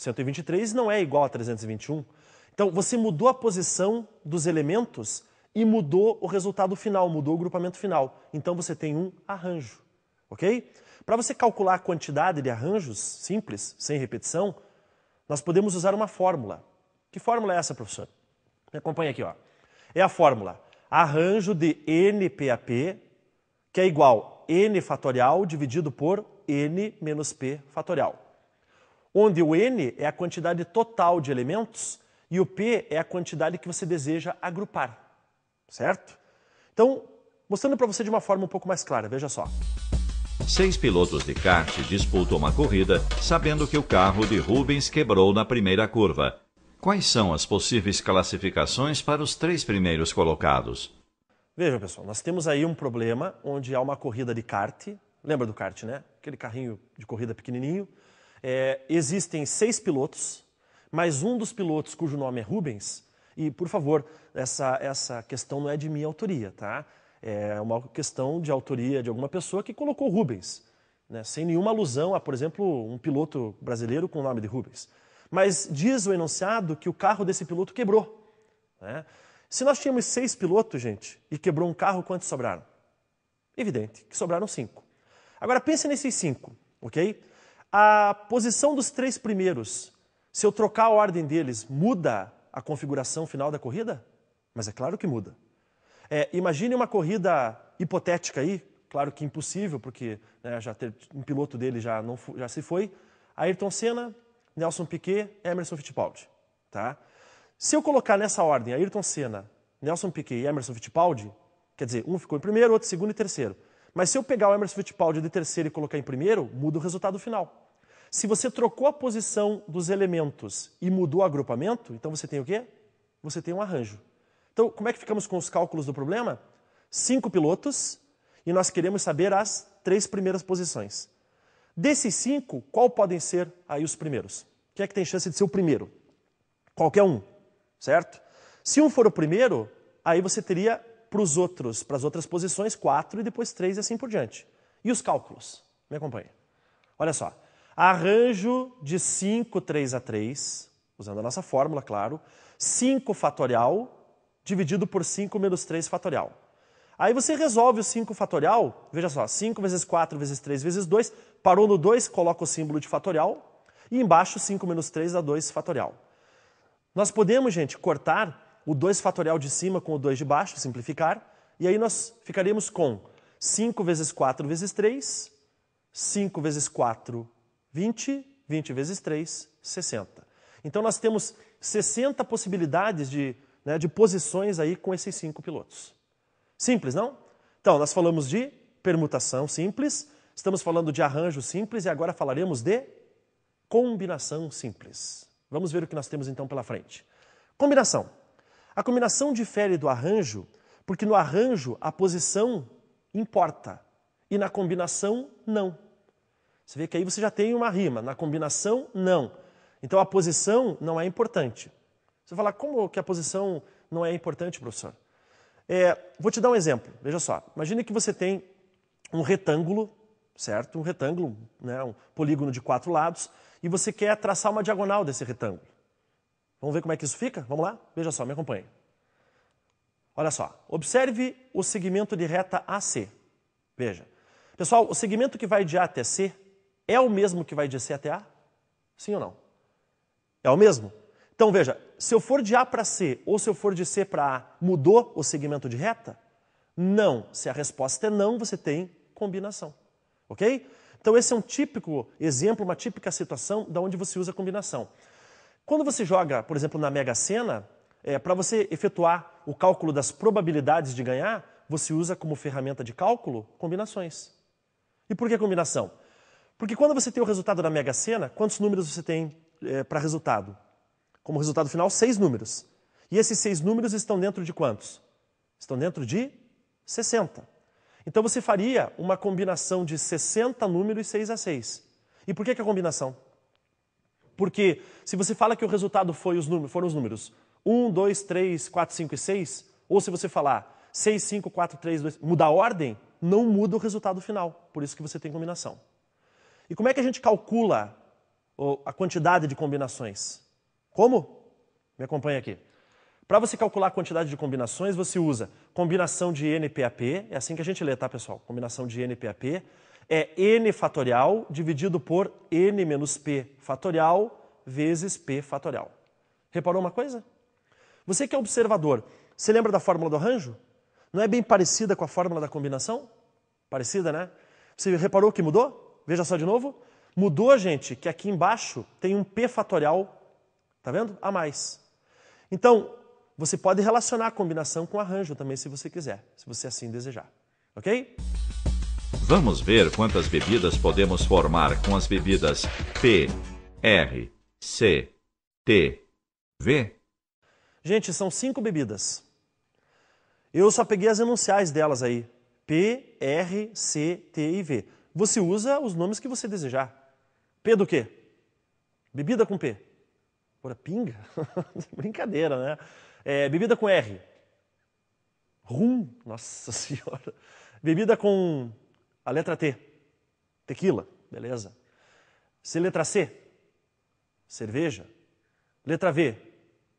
123 não é igual a 321. Então, você mudou a posição dos elementos e mudou o resultado final, mudou o grupamento final. Então, você tem um arranjo, ok? Para você calcular a quantidade de arranjos simples, sem repetição, nós podemos usar uma fórmula. Que fórmula é essa, professor? Me acompanha aqui, ó. É a fórmula arranjo de NPAP, que é igual N fatorial dividido por N menos P fatorial. Onde o N é a quantidade total de elementos e o P é a quantidade que você deseja agrupar, certo? Então, mostrando para você de uma forma um pouco mais clara, veja só. 6 pilotos de kart disputam uma corrida, sabendo que o carro de Rubens quebrou na primeira curva. Quais são as possíveis classificações para os 3 primeiros colocados? Veja, pessoal, nós temos aí um problema onde há uma corrida de kart. Lembra do kart, né? Aquele carrinho de corrida pequenininho. Existem 6 pilotos, mas um dos pilotos cujo nome é Rubens. E, por favor, essa questão não é de minha autoria, tá? É uma questão de autoria de alguma pessoa que colocou Rubens, né? Sem nenhuma alusão a, por exemplo, um piloto brasileiro com o nome de Rubens. Mas diz o enunciado que o carro desse piloto quebrou, né? Se nós tínhamos 6 pilotos, gente, e quebrou um carro, quantos sobraram? Evidente que sobraram 5. Agora pense nesses 5, ok? A posição dos 3 primeiros, se eu trocar a ordem deles, muda a configuração final da corrida? Mas é claro que muda. Imagine uma corrida hipotética aí, claro que impossível, porque né, um piloto dele já se foi, Ayrton Senna, Nelson Piquet, Emerson Fittipaldi. Tá? Se eu colocar nessa ordem Ayrton Senna, Nelson Piquet e Emerson Fittipaldi, quer dizer, um ficou em primeiro, outro em segundo e terceiro. Mas se eu pegar o Emerson Fittipaldi de terceiro e colocar em primeiro, muda o resultado final. Se você trocou a posição dos elementos e mudou o agrupamento, então você tem o quê? Você tem um arranjo. Então, como é que ficamos com os cálculos do problema? 5 pilotos e nós queremos saber as 3 primeiras posições. Desses 5, qual podem ser aí os primeiros? Quem é que tem chance de ser o primeiro? Qualquer um, certo? Se um for o primeiro, aí você teria para as outras posições 4 e depois 3 e assim por diante. E os cálculos? Me acompanha. Olha só. Arranjo de 5, 3 a 3, usando a nossa fórmula, claro. 5 fatorial dividido por 5 menos 3 fatorial. Aí você resolve o 5 fatorial, veja só, 5 vezes 4 vezes 3 vezes 2, parou no 2, coloca o símbolo de fatorial, e embaixo 5 menos 3 dá 2 fatorial. Nós podemos, gente, cortar o 2 fatorial de cima com o 2 de baixo, simplificar, e aí nós ficaríamos com 5 vezes 4 vezes 3, 5 vezes 4, 20, 20 vezes 3, 60. Então nós temos 60 possibilidades de posições aí com esses 5 pilotos. Simples, não? Então, nós falamos de permutação simples, estamos falando de arranjo simples e agora falaremos de combinação simples. Vamos ver o que nós temos então pela frente. Combinação. A combinação difere do arranjo porque no arranjo a posição importa e na combinação não. Você vê que aí você já tem uma rima, na combinação não. Então a posição não é importante. Você vai falar, como que a posição não é importante, professor? Vou te dar um exemplo, veja só. Imagine que você tem um retângulo, certo? Um retângulo, né? Um polígono de 4 lados, e você quer traçar uma diagonal desse retângulo. Vamos ver como é que isso fica? Vamos lá? Veja só, me acompanhe. Olha só, observe o segmento de reta AC. Veja. Pessoal, o segmento que vai de A até C é o mesmo que vai de C até A? Sim ou não? É o mesmo? Então, veja, se eu for de A para C ou se eu for de C para A, mudou o segmento de reta? Não. Se a resposta é não, você tem combinação. Ok? Então, esse é um típico exemplo, uma típica situação de onde você usa combinação. Quando você joga, por exemplo, na Mega Sena, para você efetuar o cálculo das probabilidades de ganhar, você usa como ferramenta de cálculo combinações. E por que combinação? Porque quando você tem o resultado da Mega Sena, quantos números você tem para resultado? Como resultado final, 6 números. E esses 6 números estão dentro de quantos? Estão dentro de 60. Então você faria uma combinação de 60 números 6 a 6. E por que a combinação? Porque se você fala que o resultado foram os números 1, 2, 3, 4, 5 e 6, ou se você falar 6, 5, 4, 3, 2, mudar a ordem, não muda o resultado final. Por isso que você tem combinação. E como é que a gente calcula ou a quantidade de combinações. Como? Me acompanha aqui. Para você calcular a quantidade de combinações, você usa combinação de NPAP, é assim que a gente lê, tá, pessoal? Combinação de NPAP é n fatorial dividido por n menos p fatorial vezes p fatorial. Reparou uma coisa? Você que é observador, você lembra da fórmula do arranjo? Não é bem parecida com a fórmula da combinação? Parecida, né? Você reparou que mudou? Veja só de novo. Mudou, gente, que aqui embaixo tem um p fatorial, tá vendo? A mais. Então, você pode relacionar a combinação com o arranjo também, se você quiser, se você assim desejar. Ok? Vamos ver quantas bebidas podemos formar com as bebidas P, R, C, T, V? Gente, são 5 bebidas. Eu só peguei as enunciais delas aí. P, R, C, T e V. Você usa os nomes que você desejar. P do quê? Bebida com P. Ora, pinga? Brincadeira, né? Bebida com R. Rum. Nossa Senhora. Bebida com a letra T. Tequila. Beleza. Letra C. Cerveja. Letra V.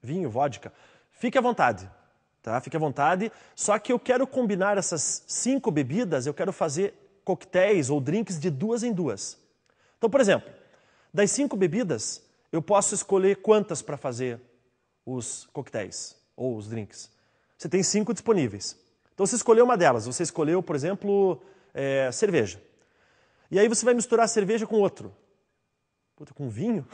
Vinho, vodka. Fique à vontade. Tá? Fique à vontade. Só que eu quero combinar essas 5 bebidas, eu quero fazer coquetéis ou drinks de 2 em 2. Então, por exemplo, das 5 bebidas, eu posso escolher quantas para fazer os coquetéis ou os drinks. Você tem 5 disponíveis. Então, você escolheu uma delas. Você escolheu, por exemplo, cerveja. E aí você vai misturar a cerveja com outro. Puta, com vinho?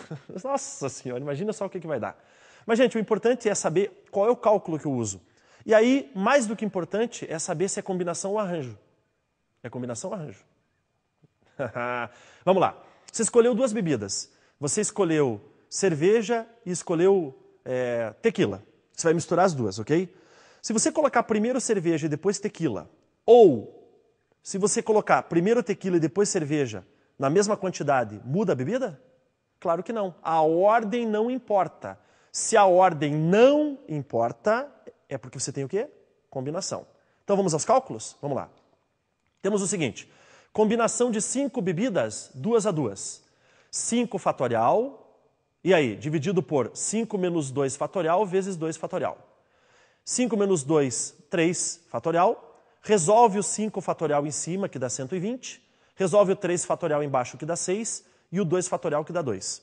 Nossa Senhora, imagina só o que vai dar. Mas, gente, o importante é saber qual é o cálculo que eu uso. E aí, mais do que importante, é saber se é combinação ou arranjo. É combinação ou arranjo? Vamos lá. Você escolheu 2 bebidas. Você escolheu cerveja e escolheu tequila. Você vai misturar as duas, ok? Se você colocar primeiro cerveja e depois tequila, ou se você colocar primeiro tequila e depois cerveja na mesma quantidade, muda a bebida? Claro que não. A ordem não importa. Se a ordem não importa, é porque você tem o quê? Combinação. Então vamos aos cálculos? Vamos lá. Temos o seguinte, combinação de 5 bebidas, 2 a 2. 5 fatorial, e aí? Dividido por 5 menos 2 fatorial vezes 2 fatorial. 5 menos 2, 3 fatorial. Resolve o 5 fatorial em cima, que dá 120. Resolve o 3 fatorial embaixo, que dá 6. E o 2 fatorial, que dá 2.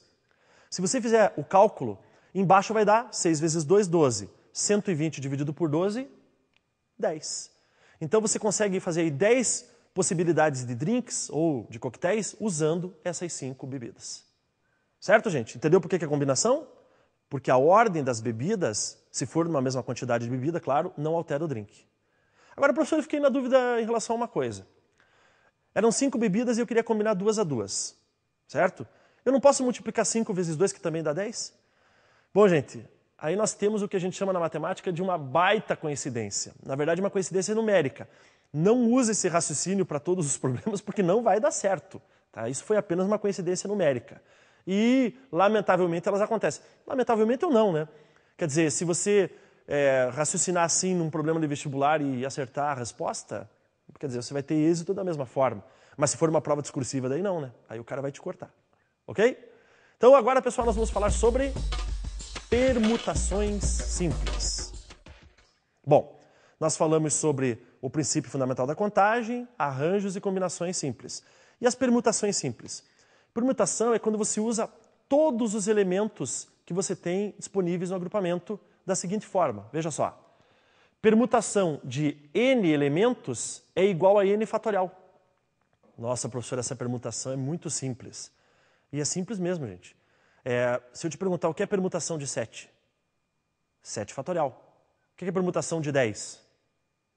Se você fizer o cálculo, embaixo vai dar 6 vezes 2, 12. 120 dividido por 12, 10. Então você consegue fazer aí 10 possibilidades de drinks ou de coquetéis usando essas 5 bebidas. Certo, gente? Entendeu por que é combinação? Porque a ordem das bebidas, se for numa mesma quantidade de bebida, claro, não altera o drink. Agora, professor, eu fiquei na dúvida em relação a uma coisa. Eram 5 bebidas e eu queria combinar 2 a 2. Certo? Eu não posso multiplicar 5 vezes 2, que também dá 10? Bom, gente, aí nós temos o que a gente chama na matemática de uma baita coincidência. Na verdade, uma coincidência numérica. Não use esse raciocínio para todos os problemas, porque não vai dar certo. Tá? Isso foi apenas uma coincidência numérica. E, lamentavelmente, elas acontecem. Lamentavelmente ou não, né? Quer dizer, se você raciocinar assim num problema de vestibular e acertar a resposta, quer dizer, você vai ter êxito da mesma forma. Mas se for uma prova discursiva, daí não, né? Aí o cara vai te cortar. Ok? Então, agora, pessoal, nós vamos falar sobre permutações simples. Bom, nós falamos sobre o princípio fundamental da contagem, arranjos e combinações simples. E as permutações simples? Permutação é quando você usa todos os elementos que você tem disponíveis no agrupamento da seguinte forma. Veja só. Permutação de n elementos é igual a n fatorial. Nossa, professor, essa permutação é muito simples. E é simples mesmo, gente. Se eu te perguntar o que é permutação de 7? 7 fatorial. O que é permutação de 10?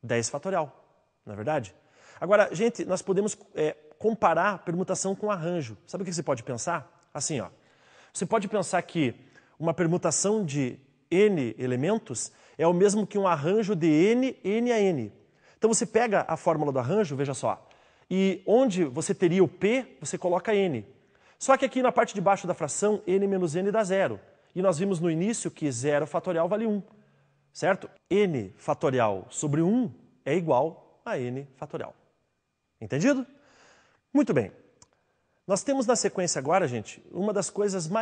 10 fatorial, não é verdade? Agora, gente, nós podemos comparar permutação com arranjo. Sabe o que você pode pensar? Assim, ó. Você pode pensar que uma permutação de n elementos é o mesmo que um arranjo de n a n. Então você pega a fórmula do arranjo, veja só, e onde você teria o p, você coloca n. Só que aqui na parte de baixo da fração, n menos n dá 0. E nós vimos no início que 0 fatorial vale 1. Certo? N fatorial sobre 1 é igual a n fatorial. Entendido? Muito bem. Nós temos na sequência agora, gente, uma das coisas mais